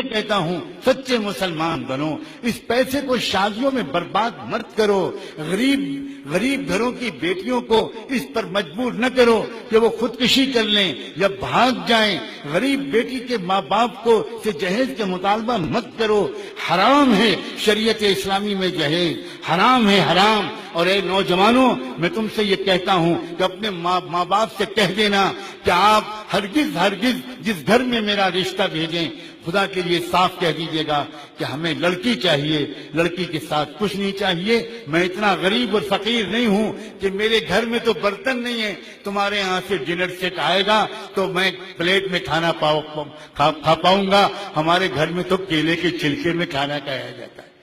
کہتا ہوں سچے مسلمان بنو، اس پیسے کو شادیوں میں برباد مت کرو، غریب گھروں کی بیٹیوں کو اس پر مجبور نہ کرو کہ وہ خودکشی کر لیں یا بھاگ جائیں، غریب بیٹی کے ماں باپ کو سے جہیز کا مطالبہ مت کرو، حرام ہے شریعت اسلامی میں جہیز، حرام ہے حرام۔ اور اے نوجوانوں، میں تم سے یہ کہتا ہوں کہ اپنے ماں باپ سے کہہ دینا کہ آپ ہرگز جس گھر میں میرا رشتہ بھیجیں، خدا کے لیے صاف کہہ دیجئے گا کہ ہمیں لڑکی چاہیے، لڑکی کے ساتھ کچھ نہیں چاہیے۔ میں اتنا غریب اور فقیر نہیں ہوں کہ میرے گھر میں تو برتن نہیں ہے، تمہارے یہاں سے ڈنر سیٹ آئے گا تو میں پلیٹ میں کھانا کھا پاؤں گا، ہمارے گھر میں تو کیلے کے چھلکے میں کھانا کھایا جاتا ہے۔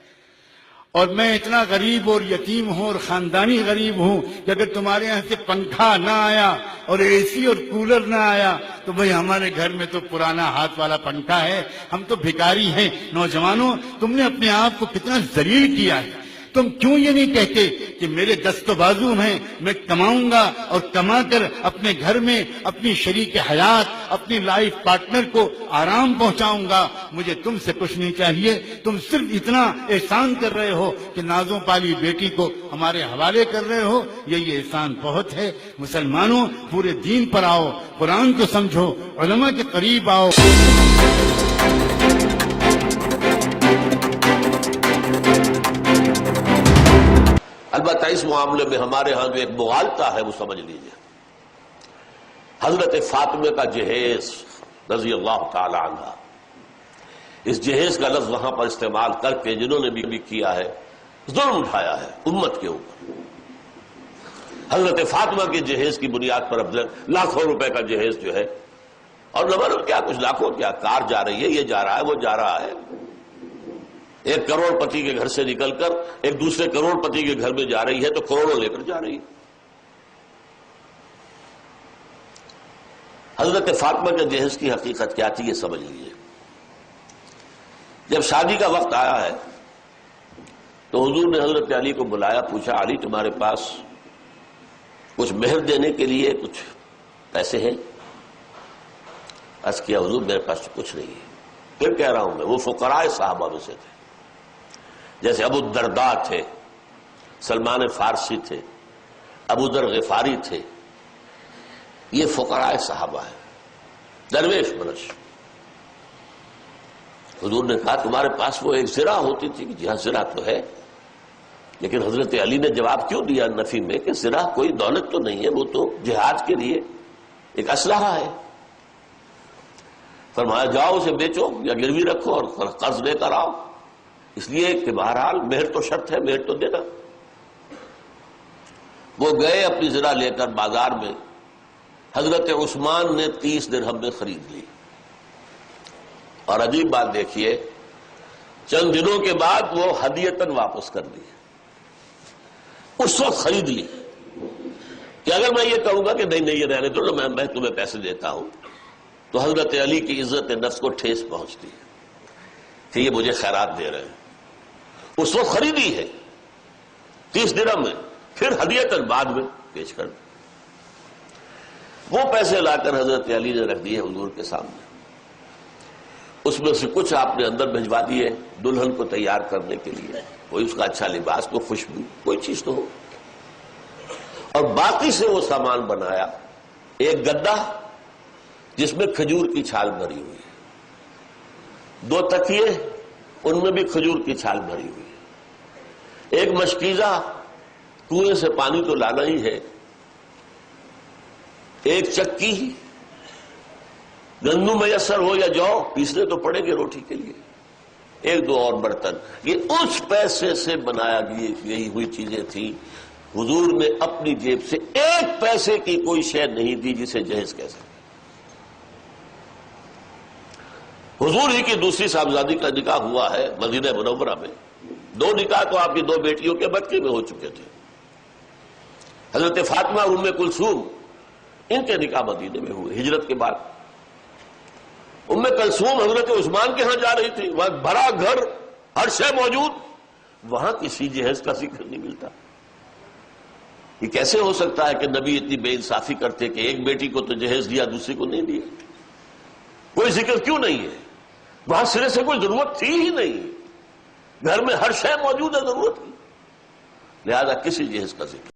اور میں اتنا غریب اور یتیم ہوں اور خاندانی غریب ہوں کہ اگر تمہارے یہاں سے پنکھا نہ آیا اور اے سی اور کولر نہ آیا تو بھئی ہمارے گھر میں تو پرانا ہاتھ والا پنکھا ہے، ہم تو بھکاری ہیں۔ نوجوانوں، تم نے اپنے آپ کو کتنا ذلیل کیا ہے، تم کیوں یہ نہیں کہتے کہ میرے دست و بازو ہیں، میں کماؤں گا اور کما کر اپنے گھر میں اپنی شریک حیات، اپنی لائف پارٹنر کو آرام پہنچاؤں گا، مجھے تم سے کچھ نہیں چاہیے۔ تم صرف اتنا احسان کر رہے ہو کہ نازوں پالی بیٹی کو ہمارے حوالے کر رہے ہو، یہ احسان بہت ہے۔ مسلمانوں، پورے دین پر آؤ، قرآن کو سمجھو، علماء کے قریب آؤ۔ البتہ اس معاملے میں ہمارے ہاں جو ایک مغالطہ ہے وہ سمجھ لیجئے۔ حضرت فاطمہ کا جہیز رضی اللہ تعالی عنہ، اس جہیز کا لفظ وہاں پر استعمال کر کے جنہوں نے بھی کیا ہے، ظلم اٹھایا ہے امت کے اوپر۔ حضرت فاطمہ کے جہیز کی بنیاد پر اب لاکھوں روپے کا جہیز جو ہے، اور نہ معلوم کیا کچھ لاکھوں، کیا کار جا رہی ہے، یہ جا رہا ہے، وہ جا رہا ہے، ایک کروڑ پتی کے گھر سے نکل کر ایک دوسرے کروڑ پتی کے گھر میں جا رہی ہے تو کروڑوں لے کر جا رہی ہے۔ حضرت فاطمہ کے جہیز کی حقیقت کیا تھی یہ سمجھ لیجیے۔ جب شادی کا وقت آیا ہے تو حضور نے حضرت علی کو بلایا، پوچھا علی تمہارے پاس کچھ مہر دینے کے لیے کچھ پیسے ہیں؟ عرض کیا حضور میرے پاس کچھ نہیں ہے۔ پھر کہہ رہا ہوں میں، وہ فقراء صحابہ میں سے تھے، جیسے ابو الدرداء تھے، سلمان فارسی تھے، ابو ذر غفاری تھے، یہ فقراء صحابہ ہیں، درویش منش۔ حضور نے کہا تمہارے پاس وہ ایک زرہ ہوتی تھی؟ جی ہاں زرہ تو ہے، لیکن حضرت علی نے جواب کیوں دیا نفی میں کہ زرہ کوئی دولت تو نہیں ہے، وہ تو جہاد کے لیے ایک اسلحہ ہے۔ فرمایا جاؤ اسے بیچو یا گروی رکھو اور قرض لے کر آؤ، اس لیے کہ بہرحال مہر تو شرط ہے، مہر تو دینا۔ وہ گئے اپنی زرہ لے کر بازار میں، حضرت عثمان نے 30 درہم میں خرید لی، اور عجیب بات دیکھیے چند دنوں کے بعد وہ ہدیتاً واپس کر دی۔ اس وقت خرید لی کہ اگر میں یہ کہوں گا کہ نہیں یہ رہنے دو، میں تمہیں پیسے دیتا ہوں، تو حضرت علی کی عزت نفس کو ٹھیس پہنچتی ہے کہ یہ مجھے خیرات دے رہے ہیں۔ اس وقت خریدی ہے 30 درہم میں، پھر ہدیتاً بعد میں پیش کر دی۔ وہ پیسے لا کر حضرت علی نے رکھ دیے حضور کے سامنے، اس میں سے کچھ آپ نے اندر بھجوا دیے دلہن کو تیار کرنے کے لیے، کوئی اس کا اچھا لباس، کوئی خوشبو، کوئی چیز تو ہو، اور باقی سے وہ سامان بنایا، ایک گدا جس میں کھجور کی چھال بھری ہوئی ہے، 2 تکیے ان میں بھی کھجور کی چھال بھری ہوئی ہے، ایک مشکیزہ کنویں سے پانی تو لانا ہی ہے، ایک چکی، گندم میسر ہو یا جو پیسنے تو پڑے گے روٹی کے لیے، 1-2 اور برتن، یہ اس پیسے سے بنایا یہی ہوئی چیزیں تھیں۔ حضور نے اپنی جیب سے 1 پیسے کی کوئی شے نہیں دی جسے جہیز کہہ سکتے۔ حضور ہی کی دوسری صاحبزادی کا نکاح ہوا ہے مدینہ منورہ میں، 2 نکاح تو آپ کی 2 بیٹیوں کے مکے میں ہو چکے تھے، حضرت فاطمہ اور ام کلثوم، ان کے نکاح مدینے میں ہوئے ہجرت کے بعد۔ ام کلثوم حضرت عثمان کے ہاں جا رہی تھی، وہاں بھرا گھر، ہر شے موجود، وہاں کسی جہیز کا ذکر نہیں ملتا۔ یہ کیسے ہو سکتا ہے کہ نبی اتنی بے انصافی کرتے کہ ایک بیٹی کو تو جہیز دیا دوسری کو نہیں دیا؟ کوئی ذکر کیوں نہیں ہے؟ وہاں سرے سے کوئی ضرورت تھی ہی نہیں، گھر میں ہر شے موجود ہے ضرورت کی، لہذا کسی جہیز کا ذکر